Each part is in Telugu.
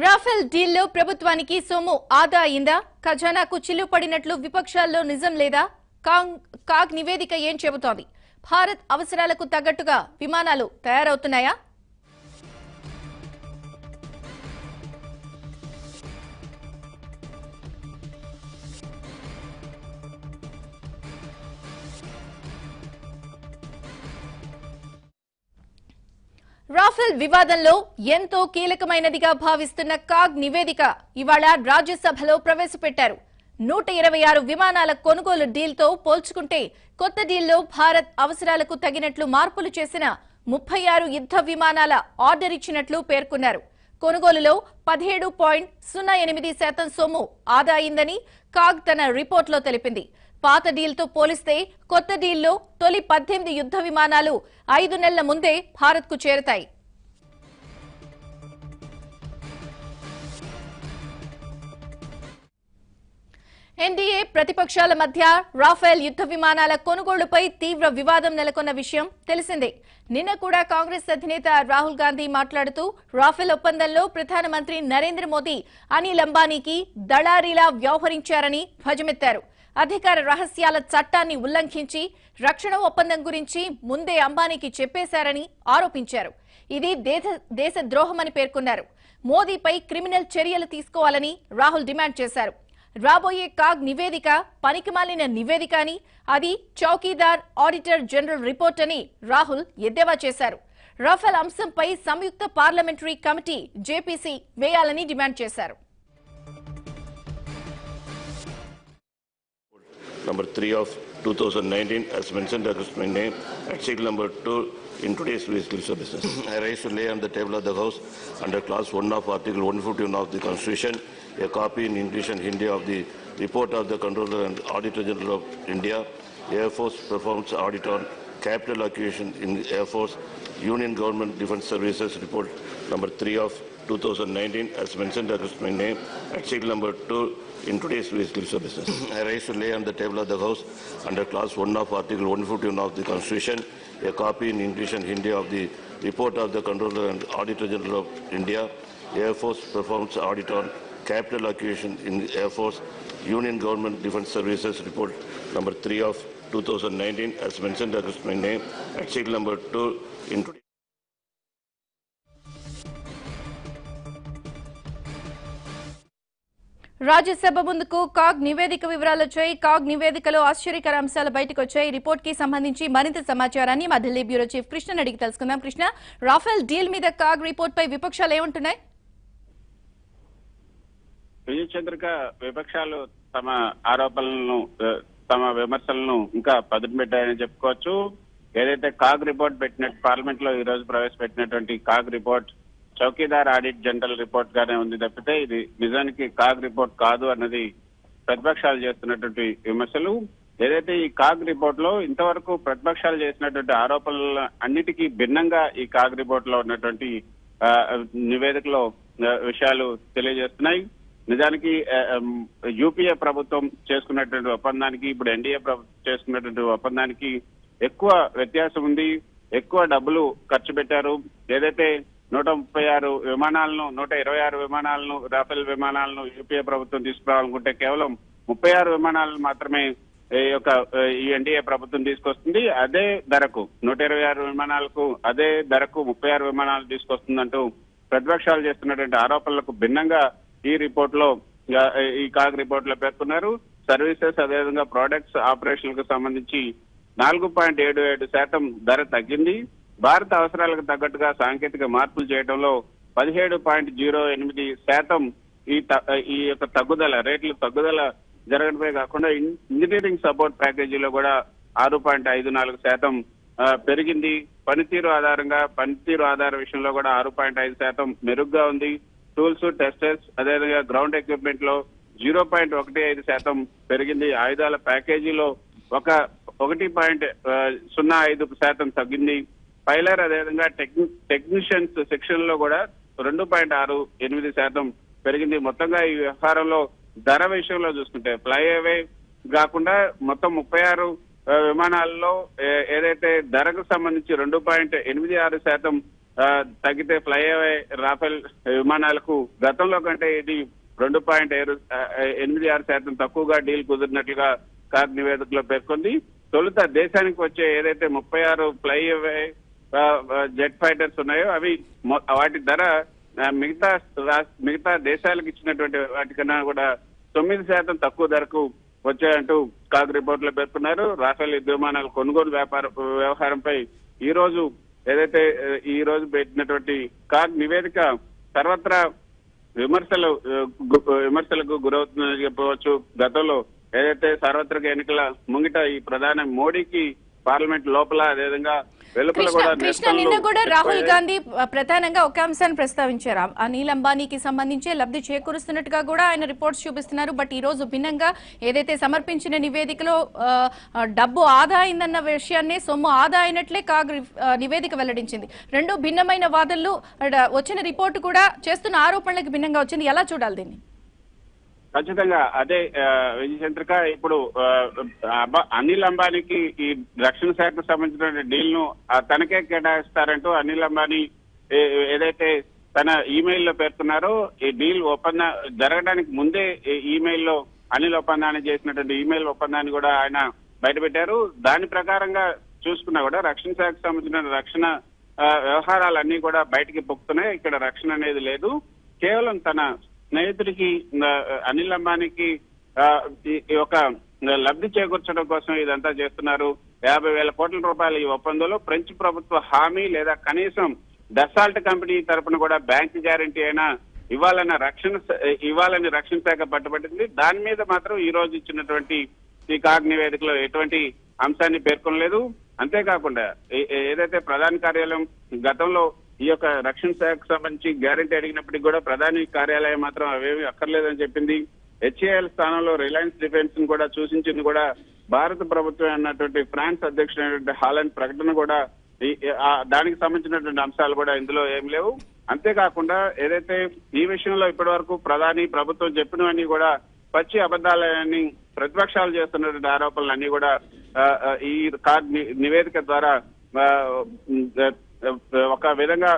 రాఫెల్ డీల్లో ప్రభుత్వానికి సొమ్ము ఆదా అయిందా? ఖజానాకు చిల్లు పడినట్లు విపక్షాల్లో నిజం లేదా? కాగ్ నివేదిక ఏం చెబుతోంది? భారత్ అవసరాలకు తగ్గట్టుగా విమానాలు తయారవుతున్నాయా? రాఫెల్ వివాదంలో ఎంతో కీలకమైనదిగా భావిస్తున్న కాగ్ నివేదిక ఇవాళ రాజ్యసభలో ప్రవేశపెట్టారు. 126 విమానాల కొనుగోలు డీల్తో పోల్చుకుంటే కొత్త డీల్లో భారత్ అవసరాలకు తగినట్లు మార్పులు చేసిన 36 యుద్ధ విమానాల ఆర్డర్ ఇచ్చినట్లు పేర్కొన్నారు. కొనుగోలులో 17.08% సొమ్ము ఆదా అయిందని కాగ్ తన రిపోర్టులో తెలిపింది. పాత డీల్తో పోలిస్తే కొత్త డీల్లో తొలి 18 యుద్ధ విమానాలు 5 నెలల ముందే భారత్కు చేరుతాయి. ఎన్డీఏ ప్రతిపక్షాల మధ్య రాఫెల్ యుద్ధ విమానాల కొనుగోలుపై తీవ్ర వివాదం నెలకొన్న విషయం తెలిసిందే. నిన్న కూడా కాంగ్రెస్ అధినేత రాహుల్ గాంధీ మాట్లాడుతూ రాఫెల్ ఒప్పందంలో ప్రధానమంత్రి నరేంద్ర మోదీ అనిల్ అంబానీకి దళారీలా వ్యవహరించారని ధ్వజమెత్తారు. అధికార రహస్యాల చట్టాన్ని ఉల్లంఘించి రక్షణ ఒప్పందం గురించి ముందే అంబానీకి చెప్పేశారని ఆరోపించారు. ఇది దేశద్రోహమని పేర్కొన్నారు. మోదీపై క్రిమినల్ చర్యలు తీసుకోవాలని రాహుల్ డిమాండ్ చేశారు. రాబోయే కాగ్ నివేదిక పనికిమాలిన నివేదిక అని, అది చౌకీదార్ ఆడిటర్ జనరల్ రిపోర్ట్ అని రాహుల్ ఎద్దేవా చేశారు. రాఫెల్ అంశంపై సంయుక్త పార్లమెంటరీ కమిటీ జేపీసీ వేయాలని డిమాండ్ చేశారు. Number 3 of 2019 as mentioned as my name at schedule number 2 in today's list of business. I rise to lay on the table of the House under clause 1 of article 151 of the Constitution a copy in English and Hindi of the report of the Controller and Auditor General of India, Air Force Performance Audit on Capital Acquisition in Air Force, Union Government Defence Services report number 3 of 2019 as mentioned as my name at schedule number 2 in today's list of business. I rise to lay on the table of the House under clause 1 of article 151 of the Constitution a copy in English and Hindi of the report of the Controller and Auditor General of India, Air Force Performance Audit on Capital Acquisition in Air Force, Union Government Defence Services report number 3 of 2019 as mentioned as my name at schedule number 2 in today's. Rajya Sabha ముందుకు కాగ్ నివేదిక వివరాలు వచ్చాయి. కాగ్ నివేదికలో ఆశ్చర్యకర అంశాలు బయటకు వచ్చాయి. రిపోర్ట్ కి సంబంధించి మరింత సమాచారాన్ని మా ఢిల్లీ బ్యూరో చీఫ్ కృష్ణ అడిగి తెలుసుకుందాం. కృష్ణ, రాఫెల్ డీల్ మీద కాగ్ రిపోర్ట్ పై విపక్షాలు ఏమంటున్నాయి? విజయచంద్రిక, విపక్షాలు తమ ఆరోపణలను, తమ విమర్శలను ఇంకా పదును పెట్టాయని చెప్పుకోవచ్చు. ఏదైతే కాగ్ రిపోర్ట్ పెట్టినట్టు పార్లమెంట్ లో ఈ రోజు ప్రవేశపెట్టినటువంటి CAG report chowkidar audit general report గానే ఉంది తప్పితే ఇది నిజానికి కాగ్ రిపోర్ట్ కాదు అన్నది ప్రతిపక్షాలు చేస్తున్నటువంటి విమర్శలు. ఏదైతే ఈ కాగ్ రిపోర్ట్ లో ఇంతవరకు ప్రతిపక్షాలు చేసినటువంటి ఆరోపణల అన్నిటికీ భిన్నంగా ఈ కాగ్ రిపోర్ట్ లో ఉన్నటువంటి నివేదికలో విషయాలు తెలియజేస్తున్నాయి. నిజానికి యూపీఏ ప్రభుత్వం చేసుకున్నటువంటి ఒప్పందానికి ఇప్పుడు ఎన్డీఏ ప్రభుత్వం చేసుకున్నటువంటి ఒప్పందానికి ఎక్కువ వ్యత్యాసం ఉంది. ఎక్కువ డబ్బులు ఖర్చు పెట్టారు. ఏదైతే 136 విమానాలను 126 విమానాలను రాఫెల్ విమానాలను యూపీఏ ప్రభుత్వం తీసుకురావాలనుకుంటే కేవలం 36 విమానాలను మాత్రమే ఈ ఎన్డీఏ ప్రభుత్వం తీసుకొస్తుంది. అదే ధరకు 126 విమానాలకు అదే ధరకు 36 విమానాలు తీసుకొస్తుందంటూ ప్రతిపక్షాలు చేస్తున్నటువంటి ఆరోపణలకు భిన్నంగా ఈ రిపోర్ట్ లో ఈ కాగ్ రిపోర్ట్ లో పేర్కొన్నారు. సర్వీసెస్ అదేవిధంగా ప్రొడక్ట్స్ ఆపరేషన్ కు సంబంధించి 4.77% ధర తగ్గింది. భారత అవసరాలకు తగ్గట్టుగా సాంకేతిక మార్పులు చేయడంలో 17.08% ఈ యొక్క తగ్గుదల రేట్లు తగ్గుదల జరగడమే కాకుండా ఇంజనీరింగ్ సపోర్ట్ ప్యాకేజీలో కూడా 6.54% పెరిగింది. పనితీరు ఆధార విషయంలో కూడా 6.5% మెరుగ్గా ఉంది. టూల్స్, టెస్టర్స్ అదేవిధంగా గ్రౌండ్ ఎక్విప్మెంట్ లో 0.15% పెరిగింది. ఆయుధాల ప్యాకేజీలో 1.05% తగ్గింది. పైలర్ అదేవిధంగా టెక్నీషియన్స్ సెక్షన్ లో కూడా 2.68% పెరిగింది. మొత్తంగా ఈ వ్యవహారంలో ధర విషయంలో చూసుకుంటే ఫ్లైఓవే కాకుండా మొత్తం 36 విమానాల్లో ఏదైతే ధరకు సంబంధించి 2.86% తగ్గితే ఫ్లై అవే రాఫెల్ విమానాలకు గతంలో కంటే ఇది 2.86% తక్కువగా డీల్ కుదిరినట్లుగా కాగ్ నివేదికలో పేర్కొంది. తొలుత దేశానికి వచ్చే ఏదైతే 36 ఫ్లై అవే జెట్ ఫైటర్స్ ఉన్నాయో అవి వాటి ధర మిగతా దేశాలకు ఇచ్చినటువంటి వాటికన్నా కూడా 9% తక్కువ ధరకు వచ్చాయంటూ కాగ్ రిపోర్ట్ లో పేర్కొన్నారు. రాఫెల్ యుద్ధ విమానాల కొనుగోలు వ్యవహారంపై ఈ రోజు పెట్టినటువంటి కాగ్ నివేదిక సర్వత్రా విమర్శలకు గురవుతుందని చెప్పవచ్చు. గతంలో ఏదైతే సార్వత్రిక ఎన్నికల ముంగిట ఈ ప్రధాని మోడీకి పార్లమెంట్ లోపల అదేవిధంగా కృష్ణ నిన్న కూడా రాహుల్ గాంధీ ప్రధానంగా ఒక అంశాన్ని ప్రస్తావించారు. అనిల్ అంబానీకి సంబంధించి లబ్ధి చేకూరుస్తున్నట్టుగా కూడా ఆయన రిపోర్ట్స్ చూపిస్తున్నారు. బట్ ఈ రోజు భిన్నంగా ఏదైతే సమర్పించిన నివేదికలో డబ్బు ఆదా అయిందన్న విషయాన్ని సొమ్ము ఆదా అయినట్లే కాగ్ నివేదిక వెల్లడించింది. రెండు భిన్నమైన వాదనలు వచ్చిన రిపోర్టు కూడా చేస్తున్న ఆరోపణలకు భిన్నంగా వచ్చింది. ఎలా చూడాలి దీన్ని? ఖచ్చితంగా అదే విజయచంద్రిక, ఇప్పుడు అనిల్ అంబానీకి ఈ రక్షణ శాఖకు సంబంధించిన డీల్ ను తనకే కేటాయిస్తారంటూ అనిల్ అంబానీ ఏదైతే తన ఈమెయిల్లో పేర్కొన్నారో ఈ డీల్ ఒప్పందం జరగడానికి ముందే ఈమెయిల్లో అనిల్ ఒప్పందాన్ని చేసినటువంటి ఈమెయిల్ ఒప్పందాన్ని కూడా ఆయన బయటపెట్టారు. దాని ప్రకారంగా చూసుకున్నా కూడా రక్షణ శాఖకు సంబంధించిన రక్షణ వ్యవహారాలన్నీ కూడా బయటికి పొక్కుతున్నాయి. ఇక్కడ రక్షణ అనేది లేదు. కేవలం తన స్నేహితుడికి అనిల్ అంబానీకి ఒక లబ్ధి చేకూర్చడం కోసం ఇదంతా చేస్తున్నారు. 50,000 కోట్ల రూపాయల ఈ ఒప్పందంలో ఫ్రెంచ్ ప్రభుత్వ హామీ లేదా కనీసం డసాల్ట్ కంపెనీ తరపున కూడా బ్యాంక్ గ్యారంటీ అయినా ఇవ్వాలని రక్షణ శాఖ పట్టుబట్టింది. దాని మీద మాత్రం ఈ రోజు ఇచ్చినటువంటి ఈ కాగ్ నివేదికలో ఎటువంటి అంశాన్ని పేర్కొనలేదు. అంతేకాకుండా ఏదైతే ప్రధాన కార్యాలయం గతంలో ఈ యొక్క రక్షణ శాఖకు సంబంధించి గ్యారంటీ అడిగినప్పటికీ కూడా ప్రధాని కార్యాలయం మాత్రం అవేమీ అక్కర్లేదని చెప్పింది. హెచ్ఏఎల్ స్థానంలో రిలయన్స్ డిఫెన్స్ ను కూడా సూచించింది కూడా భారత ప్రభుత్వం అన్నటువంటి ఫ్రాన్స్ అధ్యక్షుడైనటువంటి హాలండ్ ప్రకటన కూడా దానికి సంబంధించినటువంటి అంశాలు కూడా ఇందులో ఏం లేవు. అంతేకాకుండా ఏదైతే ఈ విషయంలో ఇప్పటి వరకు ప్రధాని ప్రభుత్వం చెప్పినవన్నీ కూడా పచ్చి అబద్ధాలని ప్రతిపక్షాలు చేస్తున్నటువంటి ఆరోపణలన్నీ కూడా ఈ కాగ్ నివేదిక ద్వారా ఒక విధంగా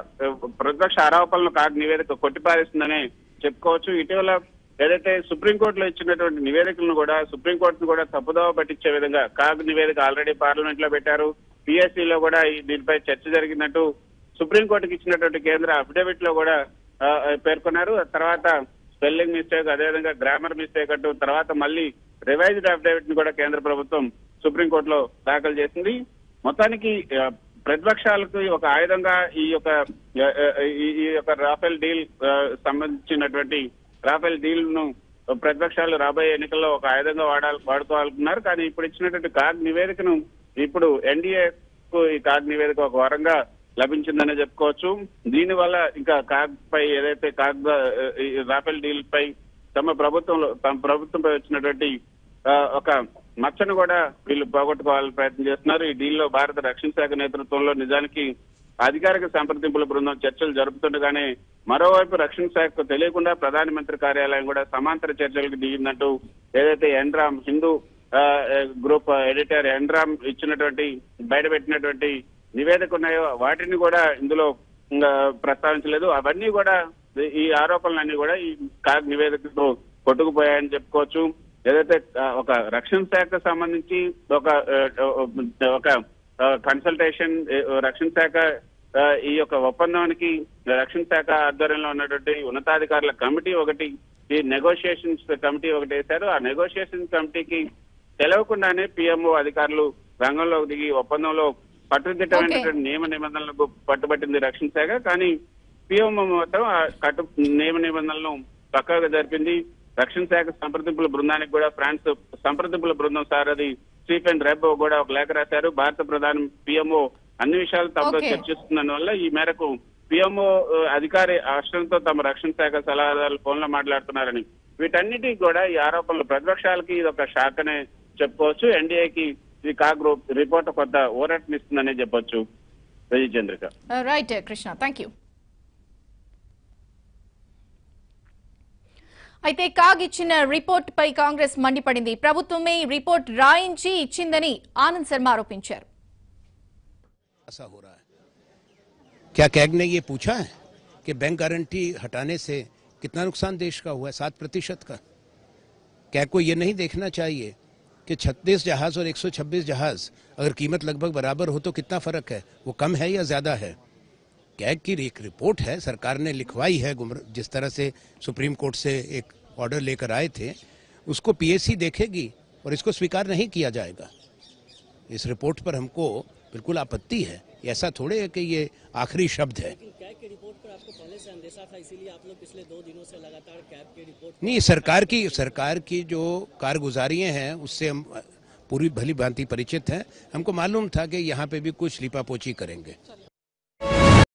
ప్రతిపక్ష ఆరోపణలను కాగ్ నివేదిక కొట్టిపారేస్తుందని చెప్పుకోవచ్చు. ఇటీవల ఏదైతే సుప్రీంకోర్టులో ఇచ్చినటువంటి నివేదికలను కూడా సుప్రీంకోర్టును కూడా తప్పుదోవ పట్టించే విధంగా కాగ్ నివేదిక ఆల్రెడీ పార్లమెంట్ లో పెట్టారు. పిఎస్సీలో కూడా దీనిపై చర్చ జరిగినట్టు సుప్రీంకోర్టుకి ఇచ్చినటువంటి కేంద్ర అఫిడవిట్ లో కూడా పేర్కొన్నారు. తర్వాత స్పెల్లింగ్ మిస్టేక్, అదేవిధంగా గ్రామర్ మిస్టేక్ అంటూ తర్వాత మళ్ళీ రివైజ్డ్ అఫిడవిట్ ని కూడా కేంద్ర ప్రభుత్వం సుప్రీంకోర్టులో దాఖలు చేసింది. మొత్తానికి ప్రతిపక్షాలకు ఒక ఆయుధంగా ఈ యొక్క రాఫెల్ డీల్ సంబంధించినటువంటి రాఫెల్ డీల్ ను ప్రతిపక్షాలు రాబోయే ఎన్నికల్లో ఒక ఆయుధంగా వాడుకోవాలనుకున్నారు. కానీ ఇప్పుడు ఇచ్చినటువంటి కాగ్ నివేదికను ఇప్పుడు ఎన్డీఏకు ఈ కాగ్ నివేదిక ఒక వరంగా లభించిందనే చెప్పుకోవచ్చు. దీనివల్ల ఇంకా కాగ్ పై ఏదైతే కాగ్ రాఫెల్ డీల్ పై తమ ప్రభుత్వంపై వచ్చినటువంటి ఒక మచ్చను కూడా వీళ్ళు పోగొట్టుకోవాలని ప్రయత్నం చేస్తున్నారు. ఈ డీల్లో భారత రక్షణ శాఖ నేతృత్వంలో నిజానికి అధికారిక సంప్రదింపుల బృందం చర్చలు జరుపుతుండగానే మరోవైపు రక్షణ శాఖకు తెలియకుండా ప్రధానమంత్రి కార్యాలయం కూడా సమాంతర చర్చలకు దిగిందంటూ ఏదైతే ఎన్రామ్ హిందూ గ్రూప్ ఎడిటర్ ఎన్రామ్ ఇచ్చినటువంటి బయటపెట్టినటువంటి నివేదిక ఉన్నాయో వాటిని కూడా ఇందులో ప్రస్తావించలేదు. అవన్నీ కూడా ఈ ఆరోపణలన్నీ కూడా ఈ కాగ్ నివేదికతో కొట్టుకుపోయాయని చెప్పుకోవచ్చు. ఏదైతే ఒక రక్షణ శాఖకు సంబంధించి ఒక కన్సల్టేషన్ రక్షణ శాఖ ఈ యొక్క ఒప్పందానికి రక్షణ శాఖ ఆధ్వర్యంలో ఉన్నటువంటి ఉన్నతాధికారుల కమిటీ ఒకటి, ఈ నెగోషియేషన్స్ కమిటీ ఒకటి వేశారు. ఆ నెగోషియేషన్ కమిటీకి తెలవకుండానే పిఎంఓ అధికారులు రంగంలోకి దిగి ఒప్పందంలో కట్టుదిట్టమైనటువంటి నియమ నిబంధనలకు పట్టుబట్టింది రక్షణ శాఖ. కానీ పిఎంఓ మాత్రం ఆ నియమ నిబంధనలను పక్కగా జరిపింది. రక్షణ శాఖ సంప్రదింపుల బృందానికి కూడా ఫ్రాన్స్ సంప్రదింపుల బృందం సారథి స్టీఫెన్ రెబ్ కూడా ఒక లేఖ రాశారు. భారత ప్రధాని పిఎంఓ అన్ని విషయాలు తమతో చర్చిస్తున్న వల్ల ఈ మేరకు పిఎంఓ అధికారి అష్టంతో తమ రక్షణ శాఖ సలహాదారులు ఫోన్ లో మాట్లాడుతున్నారని, వీటన్నిటికీ కూడా ఈ ఆరోపణలు ప్రతిపక్షాలకి ఇది ఒక షాక్ అనే చెప్పుకోవచ్చు. ఎన్డీఏకి ఈ కాగ్ రిపోర్ట్ కొంత ఊరటనిస్తుందనే చెప్పొచ్చు. Vijayachandrika. Right Krishna, thank you. అయితే కాగ్ ఇచ్చిన రిపోర్ట్ పై కాంగ్రెస్ మండిపడింది. ప్రభుత్వమే రిపోర్ట్ రాయించి ఇచ్చిందని ఆనంద్ శర్మ ఆరోపించారు. क्या कैग ने ये पूछा है कि बैंक गारंटी हटाने से कितना नुकसान देश का हुआ है? 7% का। कैग को ये नहीं देखना चाहिए कि 36 जहाज और 126 जहाज अगर कीमत लगभग बराबर हो तो कितना फर्क है, वो कम है या ज्यादा है? कैग की एक रिपोर्ट है, सरकार ने लिखवाई है, जिस तरह से सुप्रीम कोर्ट से एक ऑर्डर लेकर आए थे, उसको पीएससी देखेगी और इसको स्वीकार नहीं किया जाएगा। इस रिपोर्ट पर हमको बिल्कुल आपत्ति है। ऐसा थोड़े है कि ये आखिरी शब्द है। कैग की रिपोर्ट पर आपको पहले से अंदेशा था, इसीलिए आप लोग पिछले 2 दिनों से लगातार कैग की रिपोर्ट नहीं, सरकार की जो कारगुजारियां हैं उससे हम पूरी भली भांति परिचित हैं। हमको मालूम था कि यहाँ पे भी कुछ लिपापोची करेंगे।